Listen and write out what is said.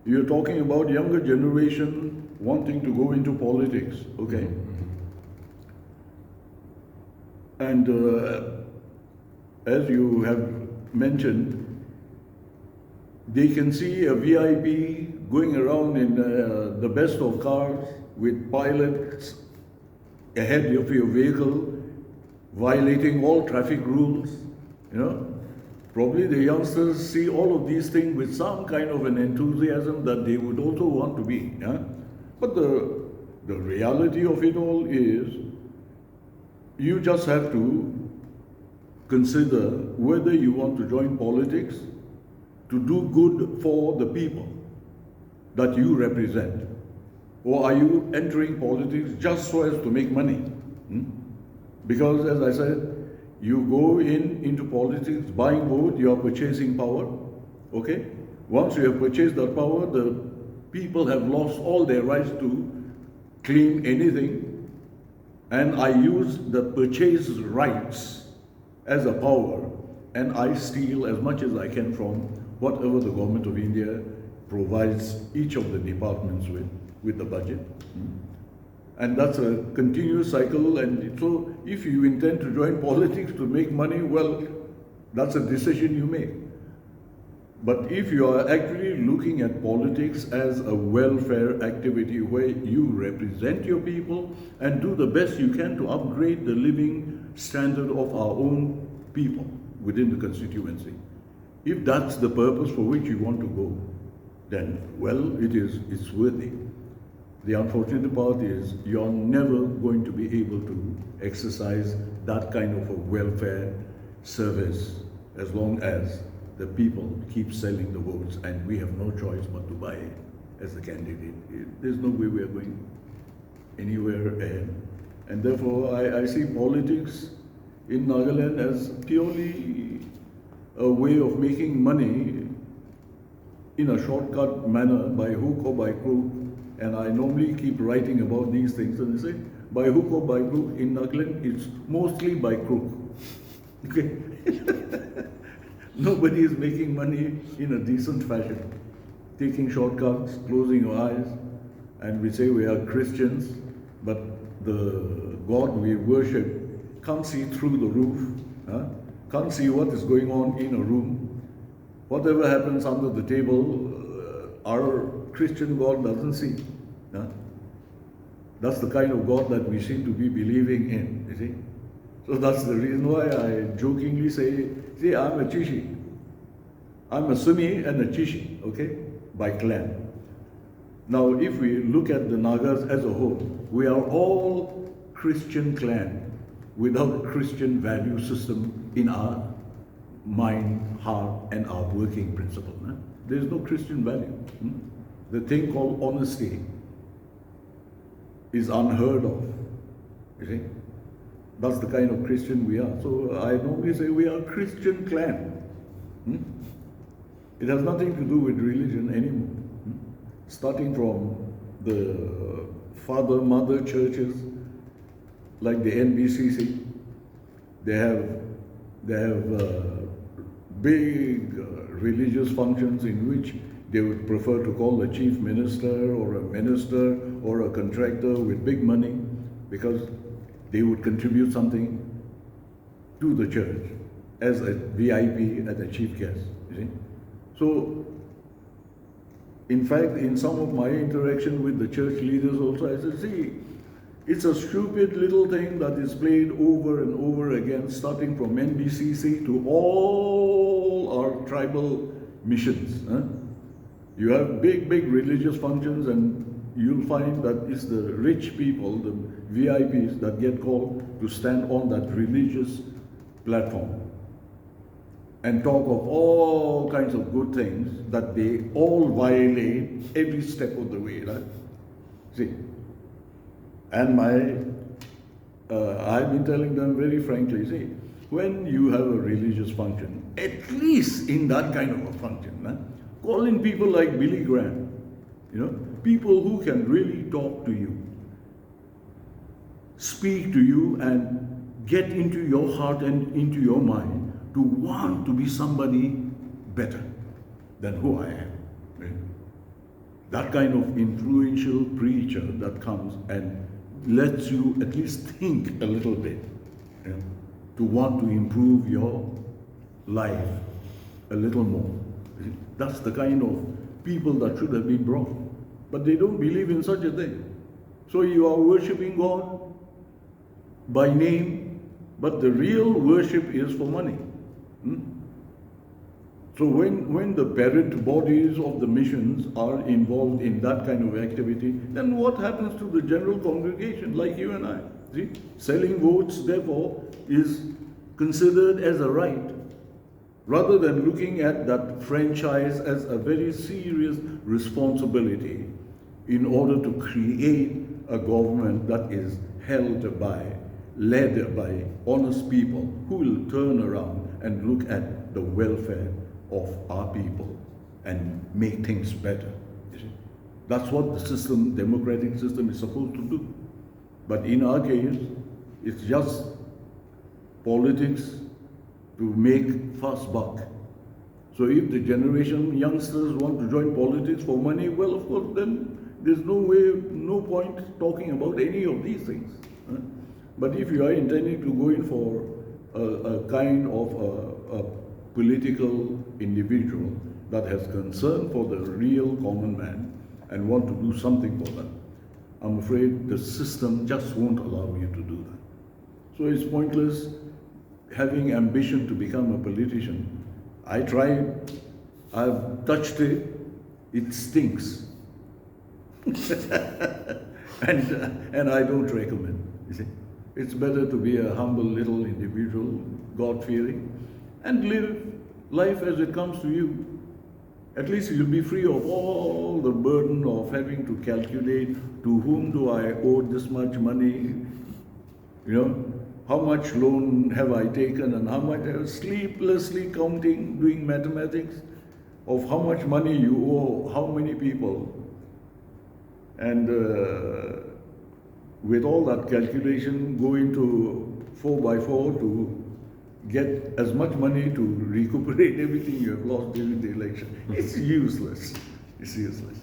You're talking about younger generation wanting to go into politics, okay? And as you have mentioned, they can see a VIP going around in the best of cars with pilots ahead of your vehicle, violating all traffic rules, you know. Probably the youngsters see all of these things with some kind of an enthusiasm that they would also want to be. Yeah? But the reality of it all is, you just have to consider whether you want to join politics to do good for the people that you represent, or are you entering politics just so as to make money? Because as I said, you go into politics buying vote, you are purchasing power, okay? Once you have purchased that power, the people have lost all their rights to claim anything, and I use the purchase rights as a power, and I steal as much as I can from whatever the government of India provides each of the departments with the budget. And that's a continuous cycle. And so if you intend to join politics to make money, well, that's a decision you make. But if you are actually looking at politics as a welfare activity where you represent your people and do the best you can to upgrade the living standard of our own people within the constituency, if that's the purpose for which you want to go, then, well, it's worthy. The unfortunate part is you're never going to be able to exercise that kind of a welfare service as long as the people keep selling the votes and we have no choice but to buy it as a candidate. There's no way we are going anywhere ahead. And therefore, I see politics in Nagaland as purely a way of making money in a shortcut manner by hook or by crook. And I normally keep writing about these things, and they say, by hook or by crook, in Nagaland, it's mostly by crook. Okay? Nobody is making money in a decent fashion. Taking shortcuts, closing your eyes, and we say we are Christians, but the God we worship can't see through the roof, can't see what is going on in a room. Whatever happens under the table, our Christian God doesn't see. That's the kind of God that we seem to be believing in, you see. So that's the reason why I jokingly say, see, I'm a Chishi. I'm a Sumi and a Chishi, okay, by clan. Now, if we look at the Nagas as a whole, we are all Christian clan without Christian value system in our mind, heart, and our working principle. There is no Christian value. The thing called honesty is unheard of. You see? That's the kind of Christian we are. So I normally say we are a Christian clan. It has nothing to do with religion anymore. Starting from the father, mother churches, like the NBCC, they have big religious functions in which they would prefer to call the chief minister or a minister or a contractor with big money because they would contribute something to the church as a VIP, as a chief guest, you see. So, in fact, in some of my interaction with the church leaders also, I said, see, it's a stupid little thing that is played over and over again, starting from NBCC to all our tribal missions. You have big religious functions, and you'll find that it's the rich people, the VIPs, that get called to stand on that religious platform and talk of all kinds of good things that they all violate every step of the way, right? See, and I've been telling them very frankly, see, when you have a religious function, at least in that kind of a function, call in people like Billy Graham, people who can really talk to you, speak to you, and get into your heart and into your mind to want to be somebody better than who I am. Right? that kind of influential preacher that comes and lets you at least think a little bit, you know, to want to improve your life a little more. That's the kind of people that should have been brought. But they don't believe in such a thing. So you are worshipping God by name, but the real worship is for money. So when the parent bodies of the missions are involved in that kind of activity, then what happens to the general congregation like you and I? See, selling votes therefore is considered as a right, rather than looking at that franchise as a very serious responsibility in order to create a government that is led by honest people who will turn around and look at the welfare of our people and make things better. You see? That's what the democratic system is supposed to do. But in our case, it's just politics to make fast buck. So if the generation youngsters want to join politics for money, well, of course, then there's no point talking about any of these things. But if you are intending to go in for a kind of a political individual that has concern for the real common man and want to do something for them, I'm afraid the system just won't allow you to do that. So it's pointless having ambition to become a politician. I tried, I've touched it, it stinks. and I don't recommend, you see. It's better to be a humble little individual, God-fearing, and live life as it comes to you. At least you'll be free of all the burden of having to calculate to whom do I owe this much money, you know, how much loan have I taken and how much, sleeplessly counting, doing mathematics of how much money you owe, how many people. And with all that calculation, go into 4x4 to get as much money to recuperate everything you have lost during the election. It's useless. It's useless.